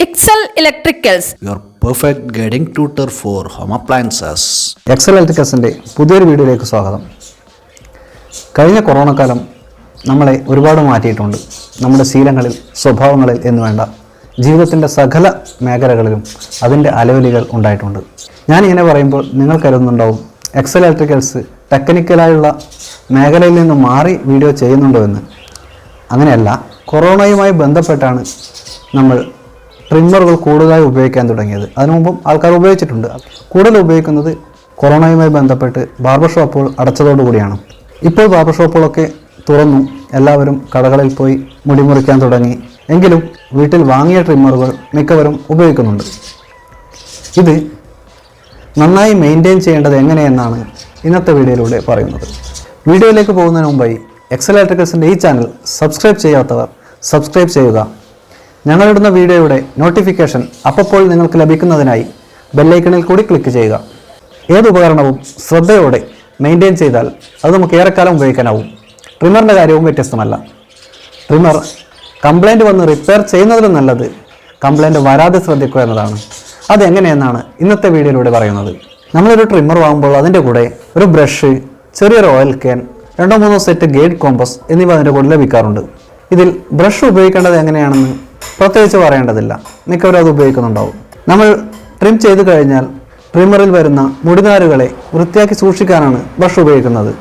Excel Electricals, your perfect guiding tutor for home appliances. Excel Electricalsന്റെ പുതിയൊരു വീഡിയോയിലേക്ക് സ്വാഗതം. കഴിഞ്ഞ കൊറോണ കാലം നമ്മളെ ഒരുപാട് മാറ്റിയിട്ടുണ്ട്. നമ്മുടെ ശീലങ്ങളിൽ, സ്വഭാവങ്ങളിൽ എന്ന് വേണ്ട ജീവിതത്തിൻ്റെ സകല മേഖലകളിലും അതിൻ്റെ അലവലികൾ ഉണ്ടായിട്ടുണ്ട്. ഞാനിങ്ങനെ പറയുമ്പോൾ നിങ്ങൾ കരുതുന്നുണ്ടാവും എക്സൽ ഇലക്ട്രിക്കൽസ് ടെക്നിക്കലായുള്ള മേഖലയിൽ നിന്ന് മാറി വീഡിയോ ചെയ്യുന്നുണ്ടോ എന്ന്. അങ്ങനെയല്ല, കൊറോണയുമായി ബന്ധപ്പെട്ടാണ് നമ്മൾ ട്രിമ്മറുകൾ കൂടുതലായി ഉപയോഗിക്കാൻ തുടങ്ങിയത്. അതിനു മുമ്പും ആൾക്കാർ ഉപയോഗിച്ചിട്ടുണ്ട്. കൂടുതൽ ഉപയോഗിക്കുന്നത് കൊറോണയുമായി ബന്ധപ്പെട്ട് ബാർബർ ഷോപ്പുകൾ അടച്ചതോടുകൂടിയാണ്. ഇപ്പോൾ ബാർബർ ഷോപ്പുകളൊക്കെ തുറന്നു, എല്ലാവരും കടകളിൽ പോയി മുടി മുറിക്കാൻ തുടങ്ങി. എങ്കിലും വീട്ടിൽ വാങ്ങിയ ട്രിമ്മറുകൾ മിക്കവരും ഉപയോഗിക്കുന്നുണ്ട്. ഇത് നന്നായി മെയിൻറ്റെയിൻ ചെയ്യേണ്ടത് എങ്ങനെയെന്നാണ് ഇന്നത്തെ വീഡിയോയിലൂടെ പറയുന്നത്. വീഡിയോയിലേക്ക് പോകുന്നതിന് മുമ്പായി എക്സൽ ഇലക്ട്രിക്കൽസിൻ്റെ ഈ ചാനൽ സബ്സ്ക്രൈബ് ചെയ്യാത്തവർ സബ്സ്ക്രൈബ് ചെയ്യുക. ഞങ്ങളിടുന്ന വീഡിയോയുടെ നോട്ടിഫിക്കേഷൻ അപ്പോൾ നിങ്ങൾക്ക് ലഭിക്കുന്നതിനായി ബെല്ലൈക്കണിൽ കൂടി ക്ലിക്ക് ചെയ്യുക. ഏത് ഉപകരണവും ശ്രദ്ധയോടെ മെയിൻറ്റെയിൻ ചെയ്താൽ അത് നമുക്ക് ഏറെക്കാലം ഉപയോഗിക്കാനാവും. ട്രിമ്മറിൻ്റെ കാര്യവും വ്യത്യസ്തമല്ല. ട്രിമ്മർ കംപ്ലൈൻറ്റ് വന്ന് റിപ്പയർ ചെയ്യുന്നതിലും നല്ലത് കംപ്ലൈൻറ്റ് വരാതെ ശ്രദ്ധിക്കുക എന്നതാണ്. അതെങ്ങനെയെന്നാണ് ഇന്നത്തെ വീഡിയോയിലൂടെ പറയുന്നത്. നമ്മളൊരു ട്രിമ്മർ വാങ്ങുമ്പോൾ അതിൻ്റെ കൂടെ ഒരു ബ്രഷ്, ചെറിയൊരു oil can, 2-3 set guide compass എന്നിവ അതിൻ്റെ കൂടെ ലഭിക്കാറുണ്ട്. ഇതിൽ ബ്രഷ് ഉപയോഗിക്കേണ്ടത് എങ്ങനെയാണെന്ന് പ്രത്യേകിച്ച് പറയേണ്ടതില്ല, മിക്കവരും അത് ഉപയോഗിക്കുന്നുണ്ടാവും. നമ്മൾ ട്രിം ചെയ്ത് കഴിഞ്ഞാൽ ട്രിമ്മറിൽ വരുന്ന മുടിനാരുകളെ വൃത്തിയാക്കി സൂക്ഷിക്കാനാണ് ബ്രഷ് ഉപയോഗിക്കുന്നത്.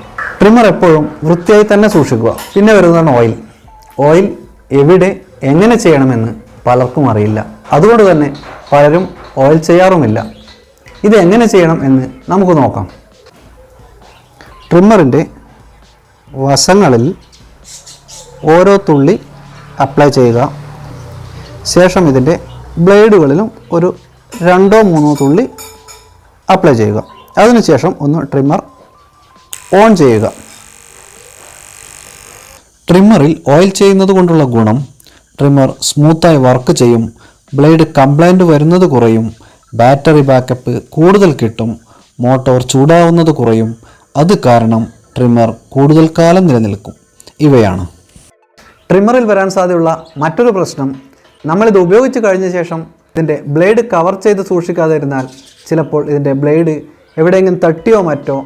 ട്രിമ്മർ എപ്പോഴും വൃത്തിയായി തന്നെ സൂക്ഷിക്കുക. പിന്നെ വരുന്നതാണ് ഓയിൽ. ഓയിൽ എവിടെ എങ്ങനെ ചെയ്യണമെന്ന് പലർക്കും അറിയില്ല. അതുകൊണ്ട് തന്നെ പലരും ഓയിൽ ചെയ്യാറുമില്ല. ഇത് എങ്ങനെ ചെയ്യണം എന്ന് നമുക്ക് നോക്കാം. ട്രിമ്മറിൻ്റെ വശങ്ങളിൽ ഓരോ തുള്ളി അപ്ലൈ ചെയ്യുക. ശേഷം ഇതിൻ്റെ ബ്ലേഡുകളിലും ഒരു 2-3 തുള്ളി അപ്ലൈ ചെയ്യുക. അതിനുശേഷം ഒന്ന് ട്രിമ്മർ ഓൺ ചെയ്യുക. ട്രിമ്മറിൽ ഓയിൽ ചെയ്യുന്നത് കൊണ്ടുള്ള ഗുണം, ട്രിമ്മർ സ്മൂത്തായി വർക്ക് ചെയ്യും, ബ്ലേഡ് കംപ്ലൈൻറ്റ് വരുന്നത് കുറയും, ബാറ്ററി ബാക്കപ്പ് കൂടുതൽ കിട്ടും, മോട്ടോർ ചൂടാവുന്നത് കുറയും. അത് കാരണം ട്രിമ്മർ കൂടുതൽ കാലം നിലനിൽക്കും. ഇവയാണ്. ട്രിമ്മറിൽ വരാൻ സാധ്യതയുള്ള മറ്റൊരു പ്രശ്നം, നമ്മളിത് ഉപയോഗിച്ച് കഴിഞ്ഞ ശേഷം ഇതിൻ്റെ ബ്ലേഡ് കവർ ചെയ്ത് സൂക്ഷിക്കാതെ ഇരുന്നാൽ ചിലപ്പോൾ ഇതിൻ്റെ ബ്ലേഡ് എവിടെയെങ്കിലും തട്ടിയോ മറ്റോ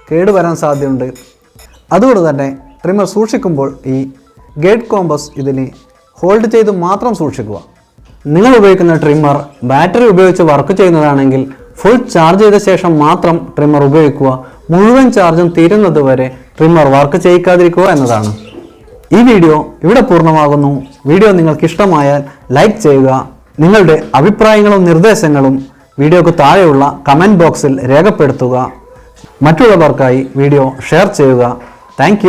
കേടുവരാൻ സാധ്യതയുണ്ട്. അതുകൊണ്ട് തന്നെ ട്രിമ്മർ സൂക്ഷിക്കുമ്പോൾ ഈ ഗൈഡ് കോമ്പസ് ഇതിന് ഹോൾഡ് ചെയ്ത് മാത്രം സൂക്ഷിക്കുക. നിങ്ങൾ ഉപയോഗിക്കുന്ന ട്രിമ്മർ ബാറ്ററി ഉപയോഗിച്ച് വർക്ക് ചെയ്യുന്നതാണെങ്കിൽ ഫുൾ ചാർജ് ചെയ്ത ശേഷം മാത്രം ട്രിമ്മർ ഉപയോഗിക്കുക. മുഴുവൻ ചാർജും തീരുന്നത് വരെ ട്രിമ്മർ വർക്ക് ചെയ്യിക്കാതിരിക്കുക എന്നതാണ്. ഈ വീഡിയോ ഇവിടെ പൂർണ്ണമാകുന്നു. വീഡിയോ നിങ്ങൾക്ക് ഇഷ്ടമായാൽ ലൈക്ക് ചെയ്യുക. നിങ്ങളുടെ അഭിപ്രായങ്ങളും നിർദ്ദേശങ്ങളും വീഡിയോക്ക് താഴെയുള്ള കമൻറ്റ് ബോക്സിൽ രേഖപ്പെടുത്തുക. മറ്റുള്ളവർക്കായി വീഡിയോ ഷെയർ ചെയ്യുക. താങ്ക്